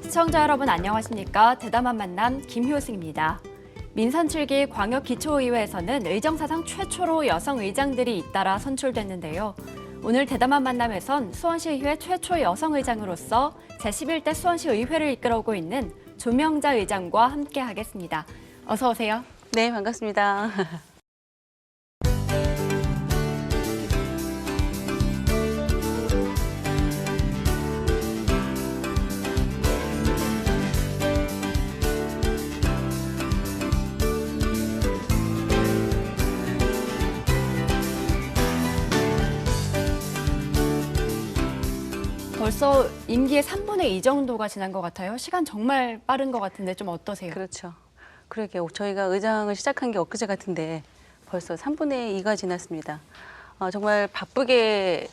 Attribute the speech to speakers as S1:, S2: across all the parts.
S1: 시청자 여러분 안녕하십니까? 대담한 만남 김효승입니다. 민선 7기 광역기초의회에서는 의정사상 최초로 여성 의장들이 잇따라 선출됐는데요. 오늘 대담한 만남에선 수원시의회 최초 여성 의장으로서 제11대 수원시 의회를 이끌어오고 있는 조명자 의장과 함께 하겠습니다. 어서 오세요.
S2: 네, 반갑습니다.
S1: 벌써 임기의 3분의 2 정도가 지난 것 같아요. 시간 정말 빠른 것 같은데 좀 어떠세요?
S2: 그렇죠. 그러게요. 저희가 의장을 시작한 게 엊그제 같은데 벌써 3분의 2가 지났습니다. 정말 바쁘게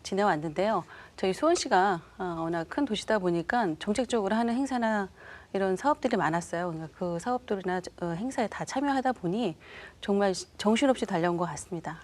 S2: 지내왔는데요. 저희 수원시가 워낙 큰 도시다 보니까 정책적으로 하는 행사나 이런 사업들이 많았어요. 그러니까 그 사업들이나 행사에 다 참여하다 보니 정말 정신없이 달려온 것 같습니다.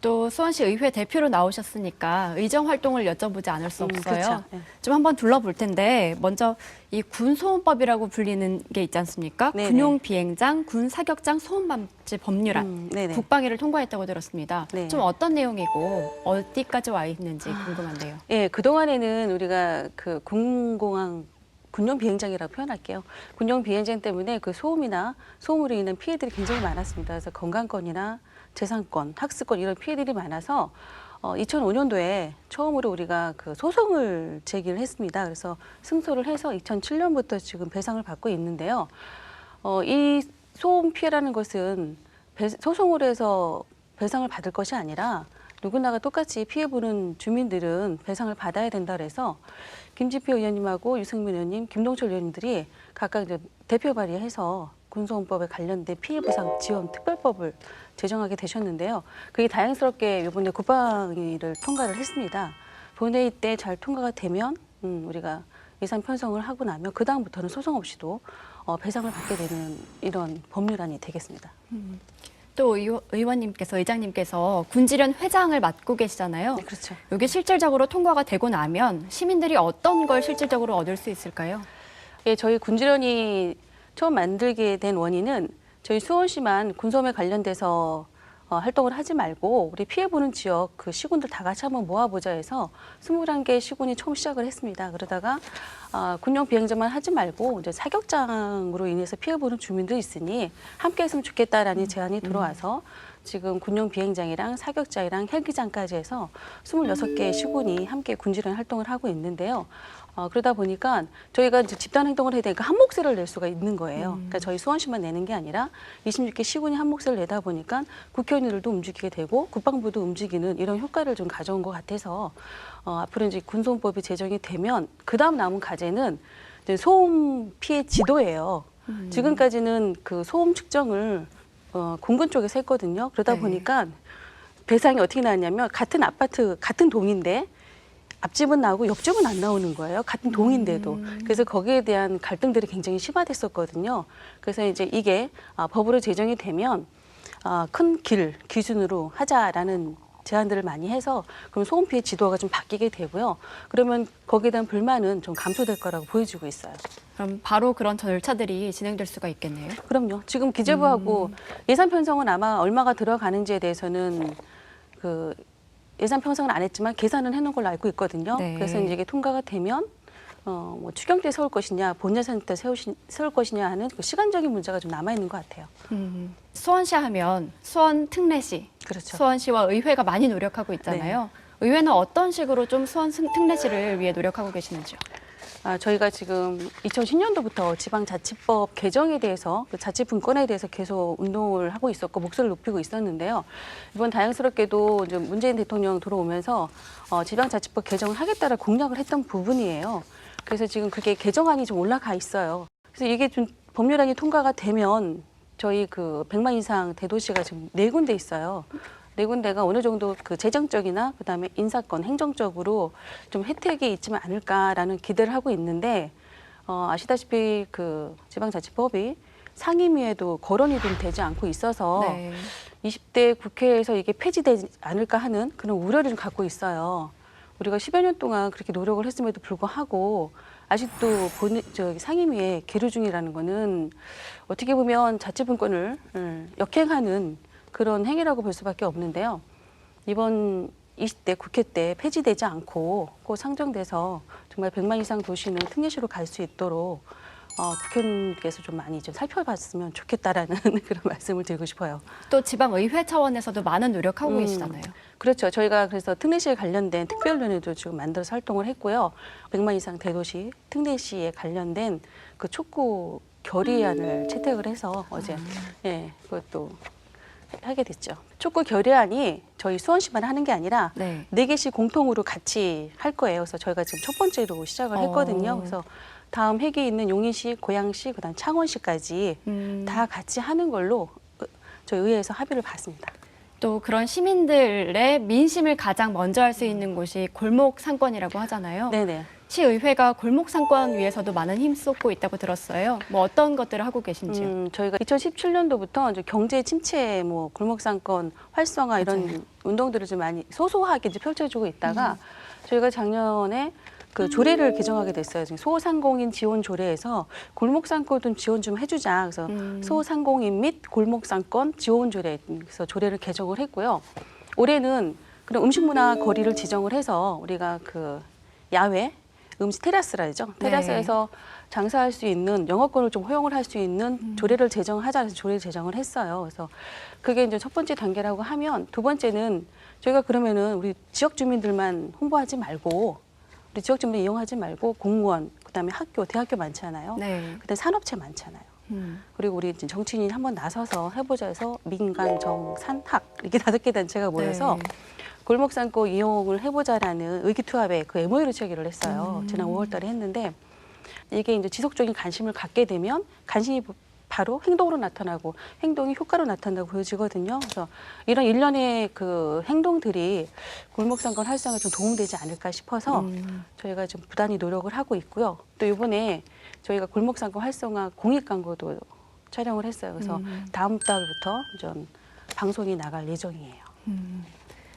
S1: 또 수원시 의회 대표로 나오셨으니까 의정 활동을 여쭤보지 않을 수 없어요.
S2: 그렇죠. 네.
S1: 좀 한번 둘러볼 텐데 먼저 이 군소음법이라고 불리는 게 있지 않습니까?
S2: 네네.
S1: 군용 비행장, 군 사격장 소음 방지 법률안
S2: 네네.
S1: 국방위를 통과했다고 들었습니다.
S2: 네.
S1: 좀 어떤 내용이고 어디까지 와 있는지 궁금한데요.
S2: 예, 그동안에는 우리가 그 군공항 군용 비행장이라고 표현할게요. 군용 비행장 때문에 그 소음이나 소음으로 인한 피해들이 굉장히 많았습니다. 그래서 건강권이나 재산권, 학습권 이런 피해들이 많아서 2005년도에 처음으로 우리가 그 소송을 제기를 했습니다. 그래서 승소를 해서 2007년부터 지금 배상을 받고 있는데요. 이 소음 피해라는 것은 소송을 해서 배상을 받을 것이 아니라 누구나가 똑같이 피해보는 주민들은 배상을 받아야 된다 그래서 김진표 의원님하고 유승민 의원님, 김동철 의원님들이 각각 이제 대표 발의해서 군소음법에 관련된 피해보상 지원 특별법을 제정하게 되셨는데요. 그게 다행스럽게 이번에 국방위를 통과를 했습니다. 본회의 때 잘 통과가 되면 우리가 예산 편성을 하고 나면 그 다음부터는 소송 없이도 배상을 받게 되는 이런 법률안이 되겠습니다.
S1: 또 의원님께서 의장님께서 군지련 회장을 맡고 계시잖아요.
S2: 네, 그렇죠.
S1: 이게 실질적으로 통과가 되고 나면 시민들이 어떤 걸 실질적으로 얻을 수 있을까요?
S2: 예, 저희 군지련이 처음 만들게 된 원인은 저희 수원시만 군소음에 관련돼서 활동을 하지 말고 우리 피해보는 지역 그 시군들 다 같이 한번 모아보자 해서 21개 시군이 처음 시작을 했습니다. 그러다가 군용 비행장만 하지 말고 이제 사격장으로 인해서 피해보는 주민도 있으니 함께 했으면 좋겠다라는 제안이 들어와서 지금 군용 비행장이랑 사격장이랑 헬기장까지 해서 26개 시군이 함께 군지련 활동을 하고 있는데요. 그러다 보니까 저희가 이제 집단 행동을 해야 되니까 한 몫을 낼 수가 있는 거예요. 그러니까 저희 수원시만 내는 게 아니라 26개 시군이 한 몫을 내다 보니까 국회의원들도 움직이게 되고 국방부도 움직이는 이런 효과를 좀 가져온 것 같아서 앞으로 이제 군소음법이 제정이 되면 그 다음 남은 과제는 이제 소음 피해 지도예요. 지금까지는 그 소음 측정을 공군 쪽에서 했거든요. 그러다
S1: 네. 보니까
S2: 배상이 어떻게 나왔냐면 같은 아파트, 같은 동인데 앞집은 나오고 옆집은 안 나오는 거예요. 같은 동인데도. 그래서 거기에 대한 갈등들이 굉장히 심화됐었거든요. 그래서 이제 이게 법으로 제정이 되면 큰 길 기준으로 하자라는 제안들을 많이 해서 그럼 소음 피해 지도가 좀 바뀌게 되고요. 그러면 거기에 대한 불만은 좀 감소될 거라고 보여지고 있어요.
S1: 그럼 바로 그런 절차들이 진행될 수가 있겠네요.
S2: 그럼요. 지금 기재부하고 예산 편성은 아마 얼마가 들어가는지에 대해서는 그 예산 편성은 안 했지만 계산은 해놓은 걸로 알고 있거든요.
S1: 네.
S2: 그래서 이제 이게 통과가 되면 뭐 추경 때 세울 것이냐, 본 예산 때 세울 것이냐 하는 그 시간적인 문제가 좀 남아 있는 것 같아요.
S1: 수원시 하면 수원 특례시,
S2: 그렇죠.
S1: 수원시와 의회가 많이 노력하고 있잖아요. 의회는 어떤 식으로 좀 수원 특례시를 위해 노력하고 계시는지요?
S2: 저희가 지금 2010년도부터 지방자치법 개정에 대해서 그 자치분권에 대해서 계속 운동을 하고 있었고 목소리를 높이고 있었는데요. 이번 다행스럽게도 이제 문재인 대통령 들어오면서 지방자치법 개정을 하겠다라 공약을 했던 부분이에요. 그래서 지금 그게 개정안이 좀 올라가 있어요. 그래서 이게 좀 법률안이 통과가 되면 저희 그 100만 이상 대도시가 지금 4군데 있어요. 4군데가 어느 정도 그 재정적이나 그다음에 인사권, 행정적으로 좀 혜택이 있지만 않을까라는 기대를 하고 있는데 아시다시피 그 지방자치법이 상임위에도 거론이 좀 되지 않고 있어서 네. 20대 국회에서 이게 폐지되지 않을까 하는 그런 우려를 좀 갖고 있어요. 우리가 10여 년 동안 그렇게 노력을 했음에도 불구하고 아직도 상임위에 계류 중이라는 거는 어떻게 보면 자치분권을 역행하는 그런 행위라고 볼 수밖에 없는데요. 이번 20대 국회 때 폐지되지 않고 꼭 상정돼서 정말 100만 이상 도시는 특례시로 갈 수 있도록 국회의원께서 좀 많이 좀 살펴봤으면 좋겠다라는 그런 말씀을 드리고 싶어요.
S1: 또 지방의회 차원에서도 많은 노력하고 계시잖아요.
S2: 그렇죠. 저희가 그래서 특례시에 관련된 특별위원회도 지금 만들어서 활동을 했고요. 100만 이상 대도시 특례시에 관련된 그 촉구 결의안을 채택을 해서 어제 그것도 하게 됐죠. 촉구 결의안이 저희 수원시만 하는 게 아니라
S1: 네.
S2: 4개시 공통으로 같이 할 거예요. 그래서 저희가 지금 첫 번째로 시작을 했거든요. 그래서 다음 회기에 있는 용인시, 고양시, 그다음 창원시까지 다 같이 하는 걸로 저희 의회에서 합의를 봤습니다.
S1: 또 그런 시민들의 민심을 가장 먼저 할 수 있는 곳이 골목 상권이라고 하잖아요.
S2: 네네.
S1: 시의회가 골목 상권 위해서도 많은 힘 쏟고 있다고 들었어요. 뭐 어떤 것들을 하고 계신지요?
S2: 저희가 2017년도부터 이제 경제 침체, 뭐 골목상권 활성화 이런
S1: 맞아요.
S2: 운동들을 좀 많이 소소하게 이제 펼쳐주고 있다가 저희가 작년에 그 조례를 개정하게 됐어요. 소상공인 지원 조례에서 골목상권 지원 좀 해주자. 그래서 소상공인 및 골목상권 지원 조례, 그래서 조례를 개정을 했고요. 올해는 그런 음식문화 거리를 지정을 해서 우리가 그 야외 음식 테라스라 하죠. 테라스에서 장사할 수 있는 영업권을 좀 허용을 할 수 있는 조례를 제정하자 해서 조례 제정을 했어요. 그래서 그게 이제 첫 번째 단계라고 하면 두 번째는 저희가 그러면은 우리 지역 주민들만 홍보하지 말고 우리 지역 주민 이용하지 말고 공무원, 그다음에 학교, 대학교 많잖아요.
S1: 네.
S2: 그다음에 산업체 많잖아요. 그리고 우리 정치인이 한번 나서서 해보자 해서 민간, 정, 산, 학 이렇게 5개 단체가 모여서 골목상권 이용을 해보자라는 의기투합의 그 MOU를 체결을 했어요. 지난 5월달에 했는데 이게 이제 지속적인 관심을 갖게 되면 관심이 바로 행동으로 나타나고 행동이 효과로 나타난다고 보여지거든요. 그래서 이런 일련의 그 행동들이 골목상권 활성화에 좀 도움되지 않을까 싶어서 저희가 좀 부단히 노력을 하고 있고요. 또 이번에 저희가 골목상권 활성화 공익 광고도 촬영을 했어요. 그래서 다음 달부터 좀 방송이 나갈 예정이에요.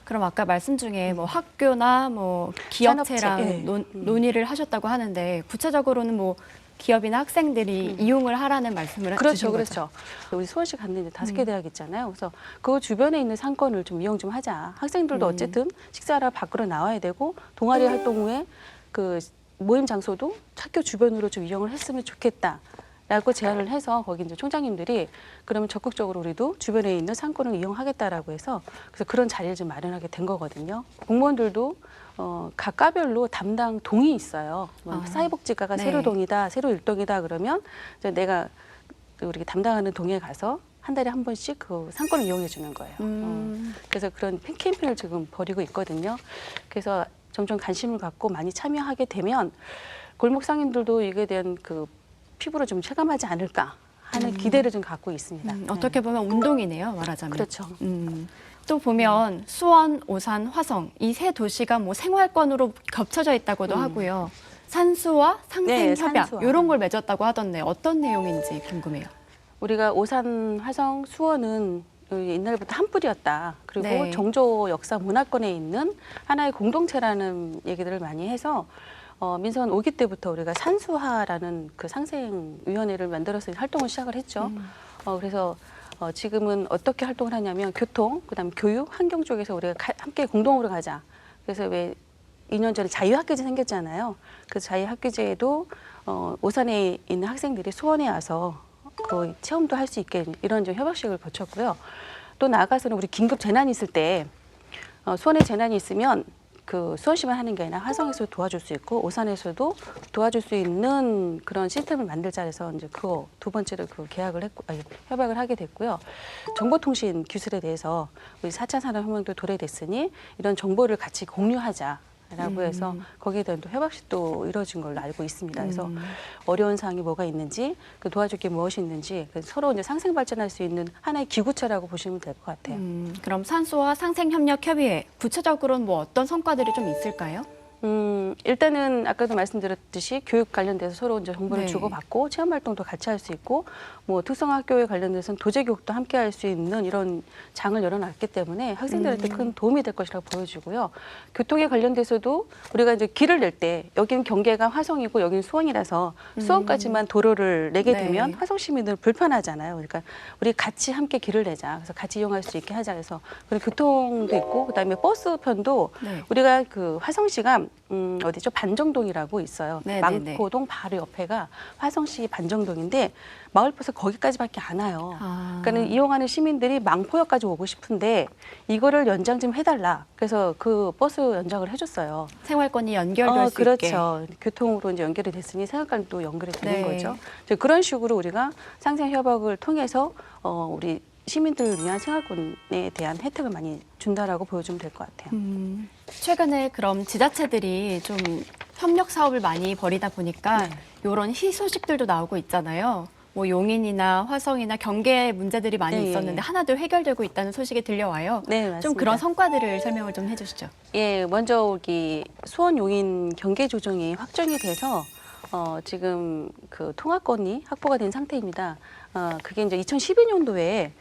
S1: 그럼 아까 말씀 중에 뭐 학교나 뭐 기업체랑
S2: 산업체,
S1: 논의를 하셨다고 하는데 구체적으로는 뭐 기업이나 학생들이 이용을 하라는 말씀을 주신 거죠?
S2: 그렇죠. 우리 수원시 갔는데 5개 대학 있잖아요. 그래서 그 주변에 있는 상권을 좀 이용 좀 하자. 학생들도 어쨌든 식사하러 밖으로 나와야 되고 동아리 활동 후에 그 모임 장소도 학교 주변으로 좀 이용을 했으면 좋겠다. 라고 제안을 해서 거기 이제 총장님들이 그러면 적극적으로 우리도 주변에 있는 상권을 이용하겠다라고 해서 그래서 그런 자리를 좀 마련하게 된 거거든요. 공무원들도 각 과별로 담당 동이 있어요. 사회복지과가 세로동이다, 세로 1동이다 그러면 이제 내가 우리 담당하는 동에 가서 한 달에 한 번씩 그 상권을 이용해 주는 거예요. 그래서 그런 캠페인을 지금 벌이고 있거든요. 그래서 점점 관심을 갖고 많이 참여하게 되면 골목 상인들도 이게 대한 그 피부로 좀 체감하지 않을까 하는 기대를 좀 갖고 있습니다.
S1: 어떻게 보면 운동이네요, 말하자면.
S2: 그렇죠.
S1: 또 보면 수원, 오산, 화성 이 세 도시가 뭐 생활권으로 겹쳐져 있다고도 하고요. 산수와 상생 협약
S2: 산수와.
S1: 이런 걸 맺었다고 하던데 어떤 내용인지 궁금해요.
S2: 우리가 오산, 화성, 수원은 옛날부터 한 뿌리였다. 그리고
S1: 네.
S2: 정조 역사 문화권에 있는 하나의 공동체라는 얘기들을 많이 해서 민선 5기 때부터 우리가 산수화라는 그 상생위원회를 만들어서 활동을 시작을 했죠. 그래서 지금은 어떻게 활동을 하냐면 교통, 그다음 교육, 환경 쪽에서 우리가 함께 공동으로 가자. 그래서 왜 2년 전에 자유학교제 생겼잖아요. 그 자유학교제에도 오산에 있는 학생들이 수원에 와서 그 체험도 할 수 있게 이런 좀 협약식을 거쳤고요. 또 나아가서는 우리 긴급 재난이 있을 때 수원에 재난이 있으면 그 수원시만 하는 게 아니라 화성에서도 도와줄 수 있고 오산에서도 도와줄 수 있는 그런 시스템을 만들자 해서 이제 그거 두 번째로 그 계약을 했고 협약을 하게 됐고요. 정보통신 기술에 대해서 우리 4차 산업혁명도 도래됐으니 이런 정보를 같이 공유하자라고 해서 거기에 대한 또 협약식도 이루어진 걸로 알고 있습니다. 그래서 어려운 사항이 뭐가 있는지 그 도와줄 게 무엇이 있는지 서로 이제 상생 발전할 수 있는 하나의 기구체라고 보시면 될 것 같아요.
S1: 그럼 산수와 상생협력협의회 구체적으로는 뭐 어떤 성과들이 좀 있을까요?
S2: 일단은 아까도 말씀드렸듯이 교육 관련돼서 서로 이제 정보를
S1: 네.
S2: 주고받고 체험 활동도 같이 할 수 있고 뭐 특성학교에 관련돼서는 도제 교육도 함께 할 수 있는 이런 장을 열어놨기 때문에 학생들한테 큰 도움이 될 것이라고 보여지고요. 교통에 관련돼서도 우리가 이제 길을 낼 때 여기는 경계가 화성이고 여기는 수원이라서 수원까지만 도로를 내게
S1: 네.
S2: 되면 화성 시민들 불편하잖아요. 그러니까 우리 같이 함께 길을 내자. 그래서 같이 이용할 수 있게 하자. 그래서 그런 교통도 있고 그다음에 버스 편도
S1: 네.
S2: 우리가 그 화성시가 어디죠? 반정동이라고 있어요.
S1: 네, 네,
S2: 망포동 바로 옆에가 화성시 반정동인데 마을버스 거기까지밖에 안 와요.
S1: 아.
S2: 그러니까는 이용하는 시민들이 망포역까지 오고 싶은데 이거를 연장 좀 해달라. 그래서 그 버스 연장을 해줬어요.
S1: 생활권이 연결될 수 있게.
S2: 그렇죠. 교통으로 이제 연결이 됐으니 생활권도 연결이 되는
S1: 네.
S2: 거죠. 이제 그런 식으로 우리가 상생 협약을 통해서 우리 시민들을 위한 생활권에 대한 혜택을 많이 준다라고 보여주면 될 것 같아요.
S1: 최근에 그럼 지자체들이 좀 협력 사업을 많이 벌이다 보니까
S2: 네.
S1: 이런 희소식들도 나오고 있잖아요. 뭐 용인이나 화성이나 경계 문제들이 많이
S2: 네,
S1: 있었는데
S2: 예.
S1: 하나둘 해결되고 있다는 소식이 들려와요.
S2: 네, 맞습니다.
S1: 좀 그런 성과들을 설명을 좀 해주시죠.
S2: 예, 먼저 여기 수원 용인 경계 조정이 확정이 돼서 지금 그 통합권이 확보가 된 상태입니다. 그게 이제 2012년도에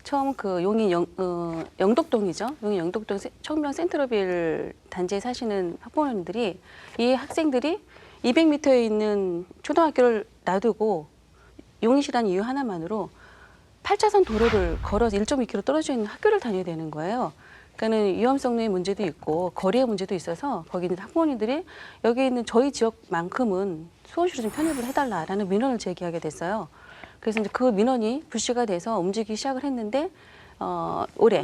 S2: 처음 그 용인 영덕동이죠. 용인 영덕동 청명 센트러빌 단지에 사시는 학부모님들이 이 학생들이 200m에 있는 초등학교를 놔두고 용인시라는 이유 하나만으로 8차선 도로를 걸어서 1.2km 떨어져 있는 학교를 다녀야 되는 거예요. 그러니까는 위험성의 문제도 있고 거리의 문제도 있어서 거기 있는 학부모님들이 여기 있는 저희 지역만큼은 수원시로 좀 편입을 해달라라는 민원을 제기하게 됐어요. 그래서 이제 그 민원이 불씨가 돼서 움직이기 시작을 했는데 올해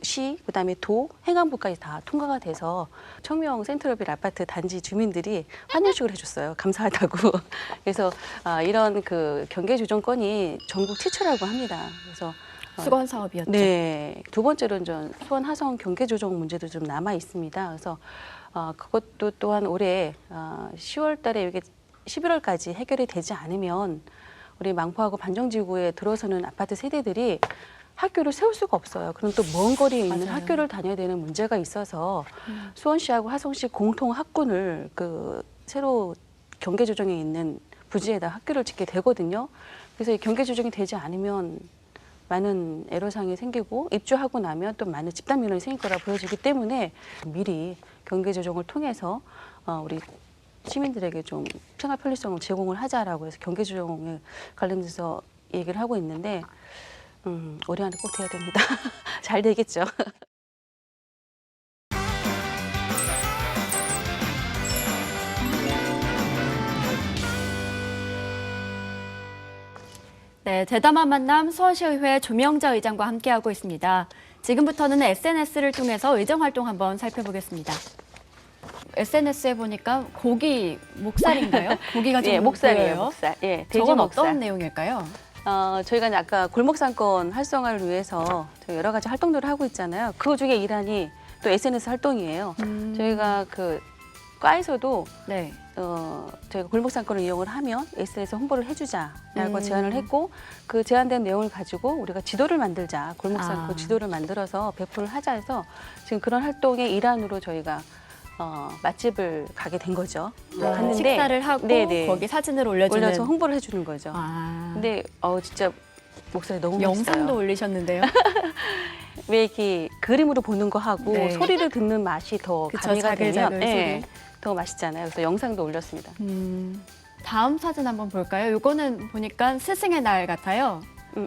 S2: 시 그다음에 도 행안부까지 다 통과가 돼서 청명 센트러빌 아파트 단지 주민들이 환영식을 해줬어요. 감사하다고. 그래서 이런 그 경계 조정권이 전국 최초라고 합니다. 그래서
S1: 수건 사업이었죠.
S2: 네. 두 번째로는 전 수원 하성 경계 조정 문제도 좀 남아 있습니다. 그래서 그것도 또한 올해 10월 달에 이게 11월까지 해결이 되지 않으면 우리 망포하고 반정지구에 들어서는 아파트 세대들이 학교를 세울 수가 없어요. 그럼 또 먼 거리에 있는
S1: 맞아요.
S2: 학교를 다녀야 되는 문제가 있어서 수원시하고 화성시 공통 학군을 그 새로 경계 조정에 있는 부지에다 학교를 짓게 되거든요. 그래서 이 경계 조정이 되지 않으면 많은 애로사항이 생기고 입주하고 나면 또 많은 집단 민원이 생길 거라 보여지기 때문에 미리 경계 조정을 통해서 우리 시민들에게 좀 생활 편리성을 제공을 하자라고 해서 경계 조정에 관련돼서 얘기를 하고 있는데 올해 안에 꼭 돼야 됩니다. 잘 되겠죠.
S1: 네, 대담한 만남 수원시의회 조명자 의장과 함께하고 있습니다. 지금부터는 SNS를 통해서 의정 활동 한번 살펴보겠습니다. SNS에 보니까 고기 목살인가요? 고기가 좀
S2: 예, 목살이에요,
S1: 보여요.
S2: 목살. 예, 돼지
S1: 저건
S2: 목살.
S1: 어떤 내용일까요?
S2: 저희가 이제 아까 골목상권 활성화를 위해서 저희 여러 가지 활동들을 하고 있잖아요. 그 중에 일환이 또 SNS 활동이에요. 저희가 그 과에서도
S1: 네.
S2: 저희가 골목상권을 이용을 하면 SNS 홍보를 해주자라고 제안을 했고 그 제안된 내용을 가지고 우리가 지도를 만들자. 골목상권 지도를 만들어서 배포를 하자 해서 지금 그런 활동의 일환으로 저희가 맛집을 가게 된 거죠. 갔는데
S1: 식사를 하고
S2: 네네.
S1: 거기 사진을 올려주는.
S2: 올려서 홍보를 해주는 거죠. 근데 진짜 목소리 너무
S1: 영상도
S2: 멋있어요.
S1: 올리셨는데요.
S2: 왜 이렇게 그림으로 보는 거 하고
S1: 네.
S2: 소리를 듣는 맛이 더
S1: 그쵸,
S2: 가미가
S1: 자글자글
S2: 되면 더 맛있잖아요. 그래서 영상도 올렸습니다.
S1: 다음 사진 한번 볼까요? 이거는 보니까 스승의 날 같아요.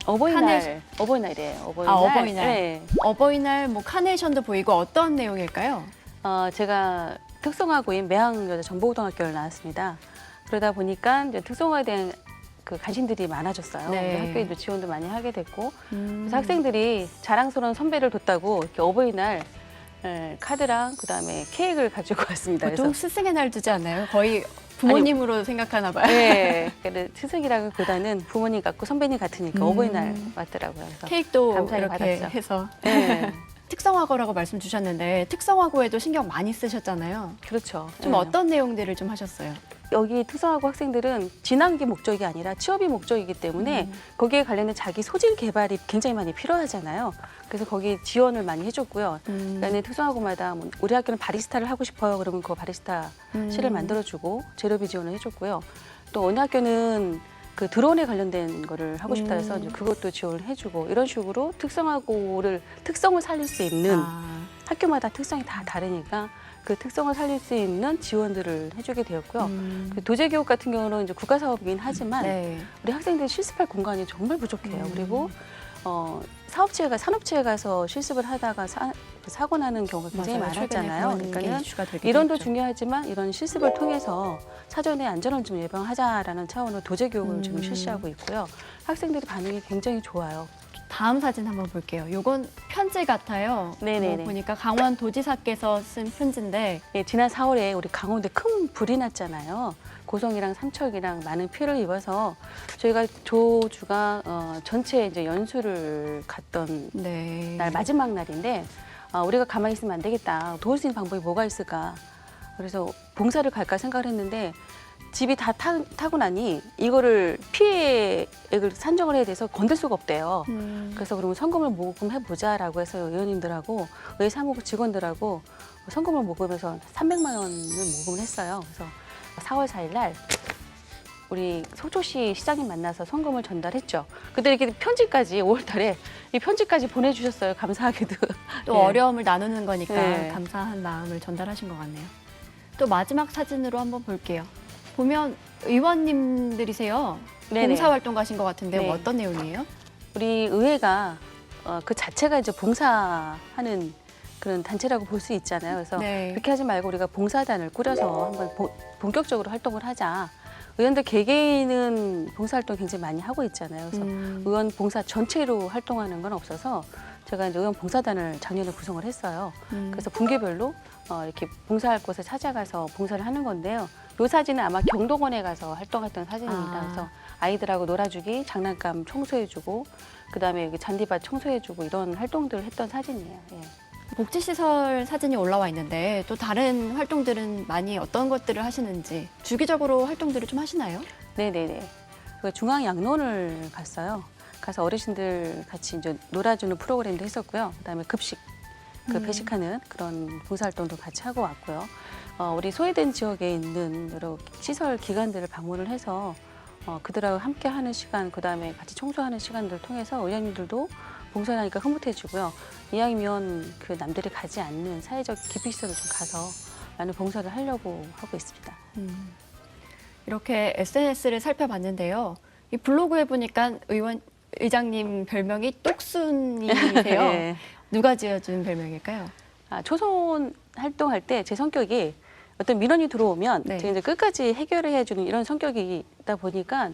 S2: 어버이날, 어버이날이에요. 어버이날.
S1: 어버이날.
S2: 네.
S1: 어버이날 뭐 카네이션도 보이고 어떤 내용일까요?
S2: 제가 특성화고인 매항여자정보고등학교를 나왔습니다. 그러다 보니까 이제 특성화에 대한 그 관심들이 많아졌어요.
S1: 네.
S2: 학교에도 지원도 많이 하게 됐고 그래서 학생들이 자랑스러운 선배를 뒀다고 이렇게 어버이날 카드랑 그다음에 케이크를 가지고 왔습니다.
S1: 보통 스승의 날 두지 않나요? 거의 부모님으로 생각하나 봐요.
S2: 네, 스승이라기보다는 부모님 같고 선배님 같으니까 어버이날 왔더라고요. 그래서
S1: 케이크도
S2: 감사히
S1: 이렇게
S2: 받았죠.
S1: 해서.
S2: 네,
S1: 특성화고라고 말씀 주셨는데 특성화고에도 신경 많이 쓰셨잖아요.
S2: 그렇죠.
S1: 좀
S2: 네.
S1: 어떤 내용들을 좀 하셨어요?
S2: 여기 특성화고 학생들은 진학이 목적이 아니라 취업이 목적이기 때문에 거기에 관련된 자기 소질 개발이 굉장히 많이 필요하잖아요. 그래서 거기 지원을 많이 해줬고요. 그러니까 특성화고마다 뭐 우리 학교는 바리스타를 하고 싶어요. 그러면 그 바리스타 실을 만들어주고 재료비 지원을 해줬고요. 또 어느 학교는 그 드론에 관련된 거를 하고 싶다 해서 이제 그것도 지원을 해주고 이런 식으로 특성을 살릴 수 있는 학교마다 특성이 다 다르니까 그 특성을 살릴 수 있는 지원들을 해주게 되었고요. 그 도제교육 같은 경우는 이제 국가 사업이긴 하지만
S1: 네.
S2: 우리 학생들이 실습할 공간이 정말 부족해요. 그리고 산업체에 가서 실습을 하다가 사고 나는 경우가 굉장히
S1: 맞아요. 최근에
S2: 많았잖아요.
S1: 그런 게
S2: 그러니까는
S1: 이슈가 되기도
S2: 이론도
S1: 했죠.
S2: 중요하지만 이런 실습을 통해서 사전에 안전을 좀 예방하자라는 차원으로 도제교육을 지금 실시하고 있고요. 학생들의 반응이 굉장히 좋아요.
S1: 다음 사진 한번 볼게요. 요건 편지 같아요.
S2: 네네네.
S1: 뭐 보니까 강원 도지사께서 쓴 편지인데
S2: 예, 지난 4월에 우리 강원도에 큰 불이 났잖아요. 고성이랑 삼척이랑 많은 피해를 입어서 저희가 조주가 전체 이제 연수를 갔던
S1: 네.
S2: 날 마지막 날인데 우리가 가만히 있으면 안 되겠다. 도울 수 있는 방법이 뭐가 있을까? 그래서 봉사를 갈까 생각을 했는데 집이 다 타고 나니 이거를 피해액을 산정을 해야 돼서 건들 수가 없대요. 그래서 그러면 성금을 모금해보자라고 해서 의원님들하고 의회 사무부 직원들하고 성금을 모금해서 300만 원을 모금을 했어요. 그래서 4월 4일 날 우리 속초시 시장님 만나서 성금을 전달했죠. 그때 이렇게 편지까지 5월 달에 이 편지까지 보내주셨어요. 감사하게도.
S1: 또
S2: 네.
S1: 어려움을 나누는 거니까
S2: 네.
S1: 감사한 마음을 전달하신 것 같네요. 또 마지막 사진으로 한번 볼게요. 보면 의원님들이세요.
S2: 네네.
S1: 봉사활동 가신 것 같은데
S2: 네.
S1: 어떤 내용이에요?
S2: 우리 의회가 그 자체가 이제 봉사하는 그런 단체라고 볼 수 있잖아요. 그래서
S1: 네.
S2: 그렇게 하지 말고 우리가 봉사단을 꾸려서 한번 본격적으로 활동을 하자. 의원들 개개인은 봉사활동 굉장히 많이 하고 있잖아요. 그래서 의원 봉사 전체로 활동하는 건 없어서 제가 이제 의원 봉사단을 작년에 구성을 했어요. 그래서 분기별로 이렇게 봉사할 곳에 찾아가서 봉사를 하는 건데요. 이 사진은 아마 경동원에 가서 활동했던 사진입니다. 그래서 아이들하고 놀아주기, 장난감 청소해주고, 그다음에 여기 잔디밭 청소해주고 이런 활동들을 했던 사진이에요. 예.
S1: 복지시설 사진이 올라와 있는데 또 다른 활동들은 많이 어떤 것들을 하시는지 주기적으로 활동들을 좀 하시나요?
S2: 네네네. 그 중앙 양론을 갔어요. 가서 어르신들 같이 이제 놀아주는 프로그램도 했었고요. 그다음에 급식, 배식하는 그런 봉사활동도 같이 하고 왔고요. 우리 소외된 지역에 있는 여러 시설 기관들을 방문을 해서 그들하고 함께하는 시간, 그다음에 같이 청소하는 시간들을 통해서 의원님들도 봉사를 하니까 흐뭇해지고요. 이왕이면 그 남들이 가지 않는 사회적 기피시설을 좀 가서 많은 봉사를 하려고 하고 있습니다.
S1: 이렇게 SNS를 살펴봤는데요. 이 블로그에 보니까 의장님 별명이 똑순이세요.
S2: 네.
S1: 누가 지어준 별명일까요?
S2: 초선 활동할 때 제 성격이 어떤 민원이 들어오면
S1: 네.
S2: 제가 이제 끝까지 해결을 해주는 이런 성격이다 보니까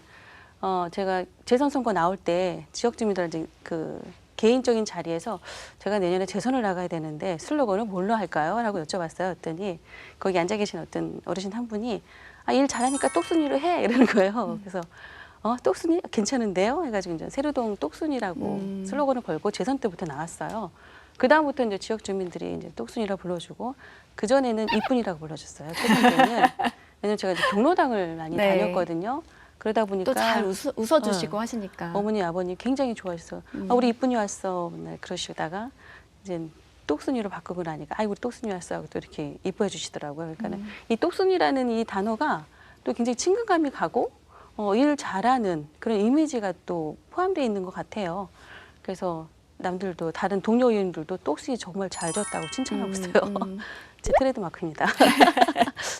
S2: 제가 재선 선거 나올 때 지역 주민들한테 그 개인적인 자리에서 제가 내년에 재선을 나가야 되는데 슬로건을 뭘로 할까요? 라고 여쭤봤어요. 그랬더니 거기 앉아 계신 어떤 어르신 한 분이 일 잘하니까 똑순이로 해 이러는 거예요. 그래서 똑순이 괜찮은데요? 해가지고 이제 세류동 똑순이라고 슬로건을 걸고 재선 때부터 나왔어요. 그 다음부터 이제 지역 주민들이 이제 똑순이라고 불러주고 그 전에는 이쁜이라고 불러줬어요. 초선 때는 왜냐면 제가 이제 경로당을 많이
S1: 네.
S2: 다녔거든요. 그러다 보니까
S1: 또 잘 웃어주시고 하시니까.
S2: 어머니 아버님 굉장히 좋아했어. 우리 이쁜이 왔어. 맨날 그러시다가 이제 똑순이로 바꾸고 나니까 아이 우리 똑순이 왔어 하고 또 이렇게 이뻐해 주시더라고요. 그러니까 이 똑순이라는 이 단어가 또 굉장히 친근감이 가고 일 잘하는 그런 이미지가 또 포함되어 있는 것 같아요. 그래서 남들도 다른 동료 의원들도 똑순이 정말 잘 졌다고 칭찬하고 있어요. 제 트레이드 마크입니다.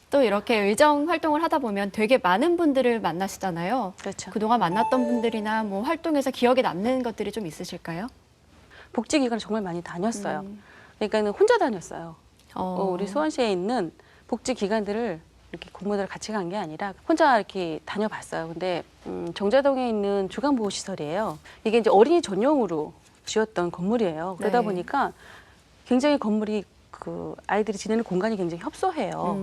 S1: 또 이렇게 의정 활동을 하다 보면 되게 많은 분들을 만나시잖아요.
S2: 그렇죠.
S1: 그동안 만났던 분들이나 뭐 활동에서 기억에 남는 것들이 좀 있으실까요?
S2: 복지기관을 정말 많이 다녔어요. 그러니까는 혼자 다녔어요. 우리 수원시에 있는 복지기관들을 이렇게 공무원들 같이 간 게 아니라 혼자 이렇게 다녀봤어요. 근데 정자동에 있는 주간보호시설이에요. 이게 이제 어린이 전용으로 지었던 건물이에요. 그러다
S1: 네.
S2: 보니까 굉장히 건물이 그 아이들이 지내는 공간이 굉장히 협소해요.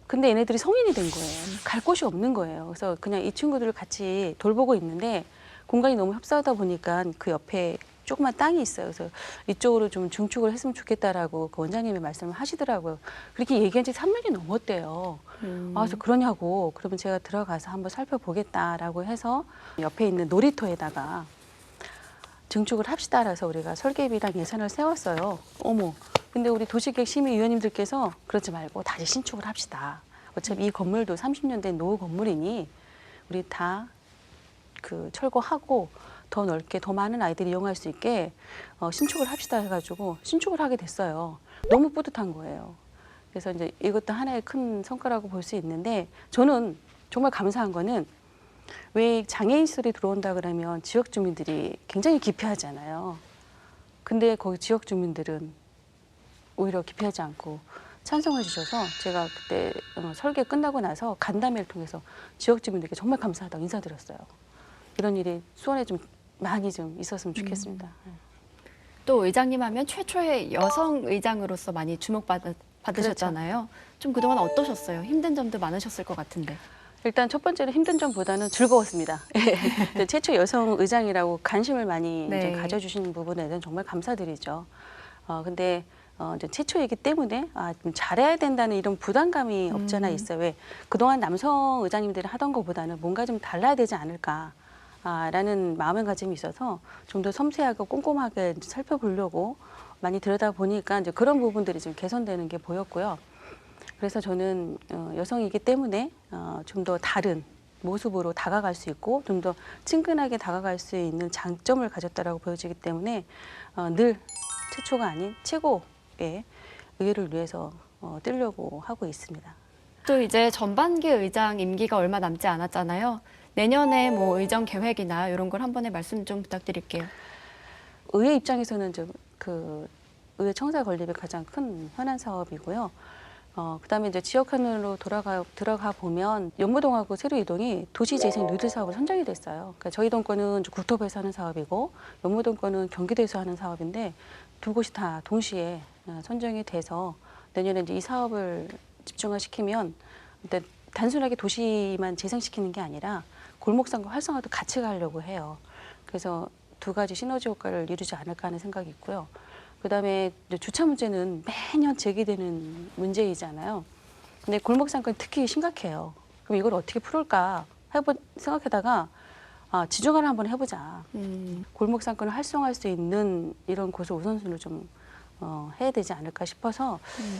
S2: 근데 얘네들이 성인이 된 거예요. 갈 곳이 없는 거예요. 그래서 그냥 이 친구들을 같이 돌보고 있는데 공간이 너무 협소하다 보니까 그 옆에 조그만 땅이 있어요. 그래서 이쪽으로 좀 증축을 했으면 좋겠다라고 그 원장님이 말씀을 하시더라고요. 그렇게 얘기한 지 3년이 넘었대요. 그래서 그러냐고. 그러면 제가 들어가서 한번 살펴보겠다라고 해서 옆에 있는 놀이터에다가 증축을 합시다. 그래서 우리가 설계비랑 예산을 세웠어요. 어머. 근데 우리 도시계획 심의위원님들께서 그러지 말고 다시 신축을 합시다. 어차피 이 건물도 30년 된 노후 건물이니 우리 다 그 철거하고 더 넓게 더 많은 아이들이 이용할 수 있게 신축을 합시다 해가지고 신축을 하게 됐어요. 너무 뿌듯한 거예요. 그래서 이제 이것도 하나의 큰 성과라고 볼 수 있는데 저는 정말 감사한 거는 왜 장애인 시설이 들어온다 그러면 지역 주민들이 굉장히 기피하잖아요. 근데 거기 지역 주민들은 오히려 기피하지 않고 찬성해 주셔서 제가 그때 설계 끝나고 나서 간담회를 통해서 지역 주민들께 정말 감사하다고 인사드렸어요. 이런 일이 수원에 좀 많이 좀 있었으면 좋겠습니다.
S1: 또 의장님 하면 최초의 여성 의장으로서 많이 주목받으셨잖아요. 좀 그동안 어떠셨어요? 힘든 점도 많으셨을 것 같은데.
S2: 일단 첫 번째로 힘든 점보다는 즐거웠습니다. 최초 여성 의장이라고 관심을 많이
S1: 네.
S2: 좀 가져주신 부분에 대해서는 정말 감사드리죠. 근데 이제 최초이기 때문에 좀 잘해야 된다는 이런 부담감이 없잖아 있어요. 왜 그동안 남성 의장님들이 하던 것보다는 뭔가 좀 달라야 되지 않을까. 라는 마음가짐이 있어서 좀 더 섬세하고 꼼꼼하게 살펴보려고 많이 들여다보니까 이제 그런 부분들이 좀 개선되는 게 보였고요. 그래서 저는 여성이기 때문에 좀 더 다른 모습으로 다가갈 수 있고 좀 더 친근하게 다가갈 수 있는 장점을 가졌다라고 보여지기 때문에 늘 최초가 아닌 최고의 의회를 위해서 뛰려고 하고 있습니다.
S1: 또 이제 전반기 의장 임기가 얼마 남지 않았잖아요. 내년에 뭐 의정 계획이나 이런 걸 한 번에 말씀 좀 부탁드릴게요.
S2: 의회 입장에서는 그 의회 청사 건립이 가장 큰 현안 사업이고요. 그다음에 이제 지역화면으로 들어가 보면 연무동하고 세로이동이 도시재생 뉴딜 사업으로 선정이 됐어요. 그러니까 저희 동권은 국토부에서 하는 사업이고 연무동권은 경기도에서 하는 사업인데 두 곳이 다 동시에 선정이 돼서 내년에 이제 이 사업을 집중화시키면 일단 단순하게 도시만 재생시키는 게 아니라 골목상가 활성화도 같이 가려고 해요. 그래서 두 가지 시너지 효과를 이루지 않을까 하는 생각이 있고요. 그다음에 주차 문제는 매년 제기되는 문제이잖아요. 근데 골목상가는 특히 심각해요. 그럼 이걸 어떻게 풀을까 생각하다가 지중화를 한번 해보자. 골목상권을 활성화할 수 있는 이런 곳을 우선순위로 좀 해야 되지 않을까 싶어서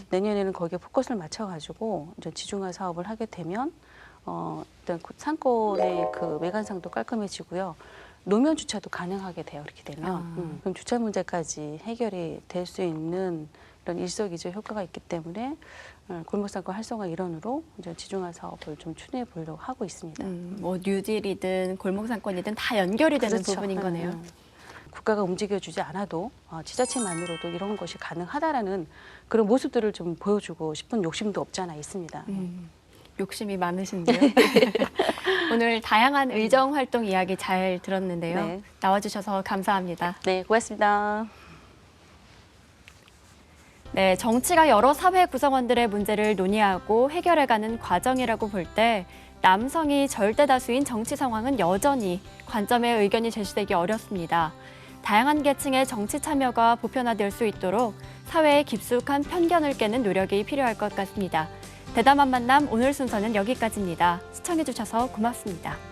S2: 내년에는 거기에 포커스를 맞춰가지고 이제 지중화 사업을 하게 되면 일단 상권의 그 외관상도 깔끔해지고요. 노면 주차도 가능하게 돼요. 이렇게 되면 그럼 주차 문제까지 해결이 될 수 있는 이런 일석이조 효과가 있기 때문에 골목상권 활성화 일환으로 이제 지중화 사업을 좀 추진해 보려고 하고 있습니다.
S1: 뭐 뉴딜이든 골목상권이든 다 연결이 되는
S2: 그렇죠.
S1: 부분인 거네요.
S2: 국가가 움직여주지 않아도 지자체만으로도 이런 것이 가능하다라는 그런 모습들을 좀 보여주고 싶은 욕심도 없지 않아 있습니다.
S1: 욕심이 많으신데요. 오늘 다양한 의정 활동 이야기 잘 들었는데요.
S2: 네.
S1: 나와주셔서 감사합니다.
S2: 네, 고맙습니다.
S1: 네, 정치가 여러 사회 구성원들의 문제를 논의하고 해결해가는 과정이라고 볼 때 남성이 절대 다수인 정치 상황은 여전히 관점의 의견이 제시되기 어렵습니다. 다양한 계층의 정치 참여가 보편화될 수 있도록 사회의 깊숙한 편견을 깨는 노력이 필요할 것 같습니다. 대담한 만남 오늘 순서는 여기까지입니다. 시청해주셔서 고맙습니다.